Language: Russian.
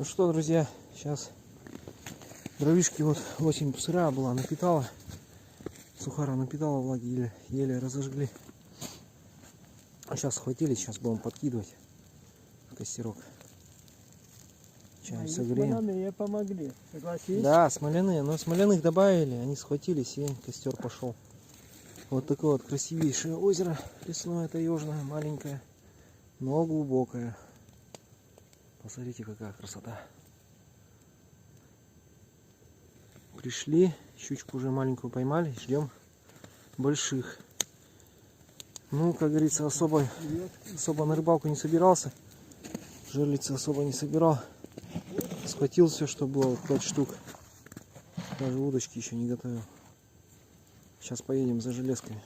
Ну что, друзья, сейчас дровишки, вот осень сырая была, напитала. Сухара напитала, влаги еле разожгли. А сейчас схватили, сейчас будем подкидывать в костерок. Чай согреем. Смоляные помогли, согласись? Да, смоляные, но смоляных добавили, они схватились и костер пошел. Вот такое вот красивейшее озеро лесное, таежное, маленькое, но глубокое. Посмотрите, какая красота. Пришли, щучку уже маленькую поймали, ждем больших. Ну, как говорится, особо на рыбалку не собирался. Жерлица особо не собирал. Схватил все, что было, вот 5 штук. Даже удочки еще не готовил. Сейчас поедем за железками.